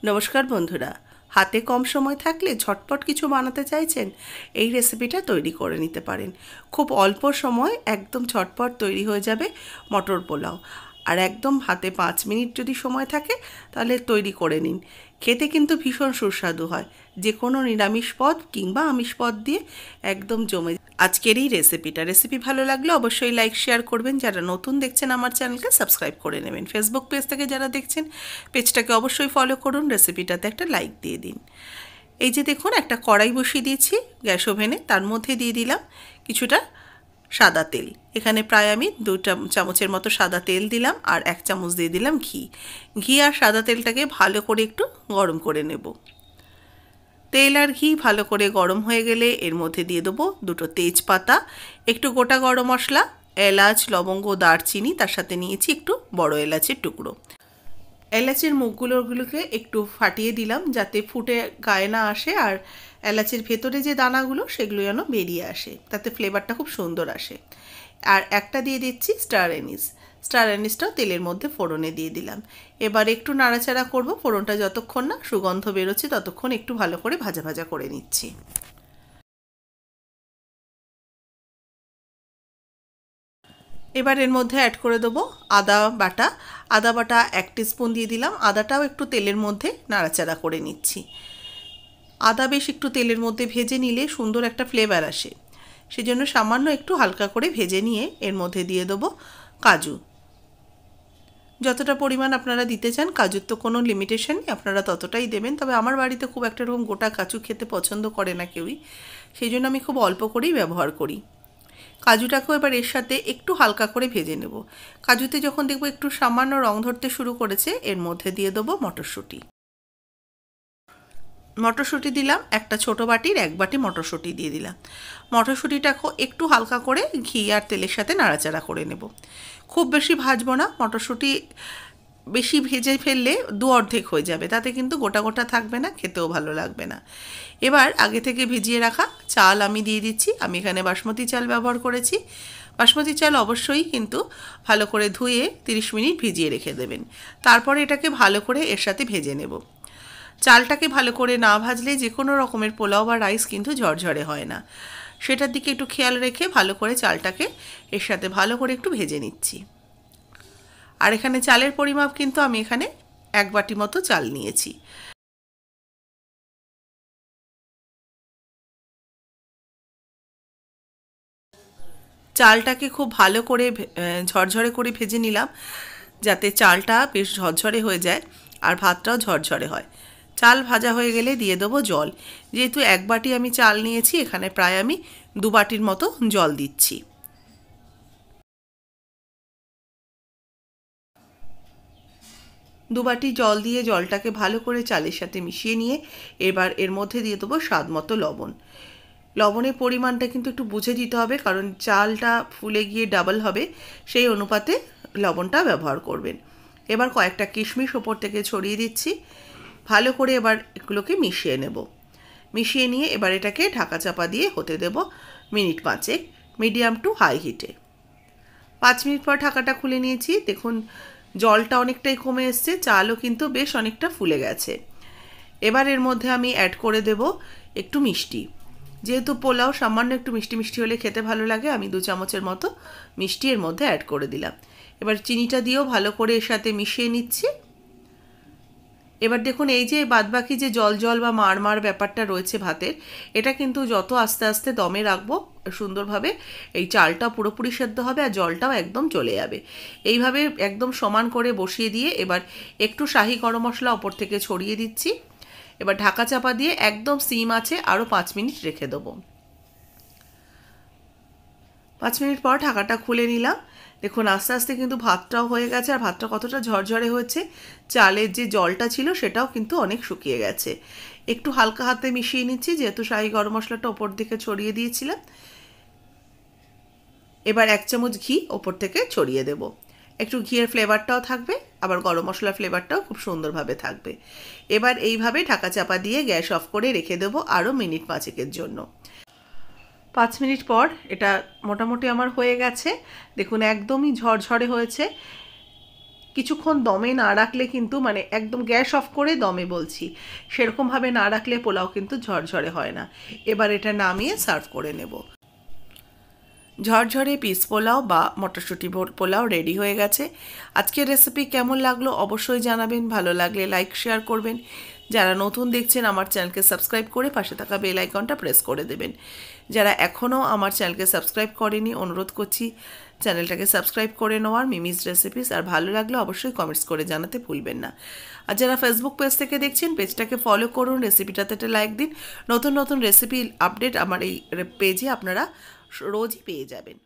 নমস্কার বন্ধুরা, হাতে কম সময় থাকলে ঝটপট কিছু বানাতে চাইছেন, এই রেসিপিটা তৈরি করে নিতে পারেন। খুব অল্প সময় একদম ঝটপট তৈরি হয়ে যাবে মটর পোলাও। আর একদম হাতে 5 মিনিট যদি সময় থাকে তাহলে তৈরি করে নিন। খেতে কিন্তু ভীষণ সুস্বাদু হয়, যে কোনো নিরামিষ পদ কিংবা আমিষ পদ দিয়ে একদম জমে। আজকের এই রেসিপি ভালো লাগলে অবশ্যই লাইক শেয়ার করবেন। যারা নতুন দেখছেন আমার চ্যানেলকে সাবস্ক্রাইব করে নেবেন। ফেসবুক পেজ থেকে যারা দেখছেন পেজটাকে অবশ্যই ফলো করুন, রেসিপিটাতে একটা লাইক দিয়ে দিন। এই যে দেখুন, একটা কড়াই বসিয়ে দিয়েছি গ্যাস ওভেনে, তার মধ্যে দিয়ে দিলাম কিছুটা সাদা তেল। এখানে প্রায় আমি 2 চামচের মতো সাদা তেল দিলাম, আর 1 চামচ দিয়ে দিলাম ঘি আর সাদা তেলটাকে ভালো করে একটু গরম করে নেব। তেল আর ঘি ভালো করে গরম হয়ে গেলে এর মধ্যে দিয়ে দেবো 2টো তেজপাতা, একটু গোটা গরম মশলা, এলাচ, লবঙ্গ, দারচিনি, তার সাথে নিয়েছি একটু বড় এলাচের টুকরো। এলাচের মুখগুলোকে একটু ফাটিয়ে দিলাম যাতে ফুটে গায়ে না আসে, আর এলাচের ভেতরে যে দানাগুলো সেগুলো যেন বেরিয়ে আসে, তাতে ফ্লেভারটা খুব সুন্দর আসে। আর একটা দিয়ে দিচ্ছি স্টার অ্যানিসটাও তেলের মধ্যে ফোড়নে দিয়ে দিলাম। এবার একটু নাড়াচাড়া করব, ফোড়নটা যতক্ষণ না সুগন্ধ বেরোচ্ছে ততক্ষণ একটু ভালো করে ভাজা ভাজা করে নিচ্ছি। এবার এর মধ্যে অ্যাড করে দেবো আদা বাটা 1 টিস্পুন দিয়ে দিলাম। আদাটাও একটু তেলের মধ্যে নাড়াচাড়া করে নিচ্ছি। আদা বেশ একটু তেলের মধ্যে ভেজে নিলে সুন্দর একটা ফ্লেভার আসে, সেজন্য সামান্য একটু হালকা করে ভেজে নিয়ে এর মধ্যে দিয়ে দেবো কাজু। যতটা পরিমাণ আপনারা দিতে চান, কাজুর তো কোনো লিমিটেশন নেই, আপনারা ততটাই দেবেন। তবে আমার বাড়িতে খুব একটা রকম গোটা কাজু খেতে পছন্দ করে না কেউই, সেই জন্য আমি খুব অল্প করেই ব্যবহার করি। কাজুটাকেও এবার এর সাথে একটু হালকা করে ভেজে নেব। কাজুতে যখন দেখবো একটু সামান্য রং ধরতে শুরু করেছে, এর মধ্যে দিয়ে দেবো মটরশুঁটি দিলাম। একটা ছোট বাটির 1 বাটি মটরশুঁটি দিয়ে দিলাম। মটরশুঁটিটাকে একটু হালকা করে ঘি আর তেলের সাথে নাড়াচাড়া করে নেব। খুব বেশি ভাজবো না, মটরশুঁটি বেশি ভেজে ফেললে 2 অর্ধেক হয়ে যাবে, তাতে কিন্তু গোটা গোটা থাকবে না, খেতেও ভালো লাগবে না। এবার আগে থেকে ভিজিয়ে রাখা চাল আমি দিয়ে দিচ্ছি। আমি এখানে বাসমতি চাল ব্যবহার করেছি। বাসমতি চাল অবশ্যই কিন্তু ভালো করে ধুয়ে 30 মিনিট ভিজিয়ে রেখে দেবেন। তারপরে এটাকে ভালো করে এর সাথে ভেজে নেব। চালটাকে ভালো করে না ভাজলে যে কোনো রকমের পোলাও বা রাইস কিন্তু ঝরঝরে হয় না, সেটার দিকে একটু খেয়াল রেখে ভালো করে চালটাকে এর সাথে ভালো করে একটু ভেজে নিচ্ছি। আর এখানে চালের পরিমাপ কিন্তু আমি এখানে 1 বাটি মতো চাল নিয়েছি। চালটাকে খুব ভালো করে ঝরঝরে করে ভেজে নিলাম, যাতে চালটা বেশ ঝরঝরে হয়ে যায় আর ভাতটাও ঝরঝরে হয়। চাল ভাজা হয়ে গেলে দিয়ে দেবো জল। যেহেতু 1 বাটি আমি চাল নিয়েছি, এখানে প্রায় আমি 2 বাটির মতো জল দিচ্ছি। দুবাটি জল দিয়ে জলটাকে ভালো করে চালের সাথে মিশিয়ে নিয়ে এবার এর মধ্যে দিয়ে দেবো স্বাদ মতো লবণ। লবণের পরিমাণটা কিন্তু একটু বুঝে দিতে হবে, কারণ চালটা ফুলে গিয়ে ডাবল হবে, সেই অনুপাতে লবণটা ব্যবহার করবেন। এবার কয়েকটা কিশমিশ ওপর থেকে ছড়িয়ে দিচ্ছি। ভালো করে এবার এগুলোকে মিশিয়ে নেব। মিশিয়ে নিয়ে এবার এটাকে ঢাকা চাপা দিয়ে হতে দেব মিনিট 5, মিডিয়াম টু হাই হিটে। 5 মিনিট পর ঢাকাটা খুলে নিয়েছি। দেখুন জলটা অনেকটাই কমে এসছে, চালও কিন্তু বেশ অনেকটা ফুলে গেছে। এবার এর মধ্যে আমি অ্যাড করে দেব একটু মিষ্টি। যেহেতু পোলাও সামান্য একটু মিষ্টি মিষ্টি হলে খেতে ভালো লাগে, আমি 2 চামচের মতো মিষ্টি এর মধ্যে অ্যাড করে দিলাম। এবার চিনিটা দিয়েও ভালো করে এর সাথে মিশিয়ে নিচ্ছি। এবার দেখুন, এই যে বাদবাকি যে জল বা মার ব্যাপারটা রয়েছে ভাতের, এটা কিন্তু যত আস্তে আস্তে দমে রাখবো সুন্দরভাবে এই চালটা পুরোপুরি সেদ্ধ হবে আর জলটাও একদম চলে যাবে। এইভাবে একদম সমান করে বসিয়ে দিয়ে এবার একটু শাহি গরম মশলা ওপর থেকে ছড়িয়ে দিচ্ছি। এবার ঢাকা চাপা দিয়ে একদম সিম আছে আরও 5 মিনিট রেখে দেবো। 5 মিনিট পর ঢাকাটা খুলে নিলাম। দেখুন আস্তে আস্তে কিন্তু ভাতটাও হয়ে গেছে, আর ভাতটা কতটা ঝরঝরে হয়েছে। চালের যে জলটা ছিল সেটাও কিন্তু অনেক শুকিয়ে গেছে। একটু হালকা হাতে মিশিয়ে নিচ্ছি, যেহেতু শাহি গরম মশলাটা ওপর দিকে ছড়িয়ে দিয়েছিলাম। এবার 1 চামচ ঘি ওপর থেকে ছড়িয়ে দেব। একটু ঘিয়ের ফ্লেভারটাও থাকবে, আবার গরম মশলার ফ্লেভারটাও খুব সুন্দরভাবে থাকবে। এবার এইভাবে ঢাকা চাপা দিয়ে গ্যাস অফ করে রেখে দেবো আরও মিনিট 5 জন্য। 5 মিনিট পর এটা মোটামুটি আমার হয়ে গেছে। দেখুন একদমই ঝরঝরে হয়েছে। কিছুক্ষণ দমে না রাখলে কিন্তু মানে একদম গ্যাস অফ করে দমে বলছি, সেরকমভাবে না রাখলে পোলাও কিন্তু ঝরঝরে হয় না। এবার এটা নামিয়ে সার্ভ করে নেব। ঝরঝরে পিস পোলাও বা মটরশুঁটি পোলাও রেডি হয়ে গেছে। আজকের রেসিপি কেমন লাগলো অবশ্যই জানাবেন, ভালো লাগলে লাইক শেয়ার করবেন। যারা নতুন দেখছেন আমার চ্যানেলকে সাবস্ক্রাইব করে পাশে থাকা বেল আইকনটা প্রেস করে দেবেন। যারা এখনও আমার চ্যানেলকে সাবস্ক্রাইব করেনি অনুরোধ করছি চ্যানেলটাকে সাবস্ক্রাইব করে নেওয়ার মিমিস রেসিপিস। আর ভালো লাগলে অবশ্যই কমেন্টস করে জানাতে ভুলবেন না। আর যারা ফেসবুক পেজ থেকে দেখছেন পেজটাকে ফলো করুন, রেসিপিটাতে একটা লাইক দিন। নতুন নতুন রেসিপি আপডেট আমার এই পেজে আপনারা রোজই পেয়ে যাবেন।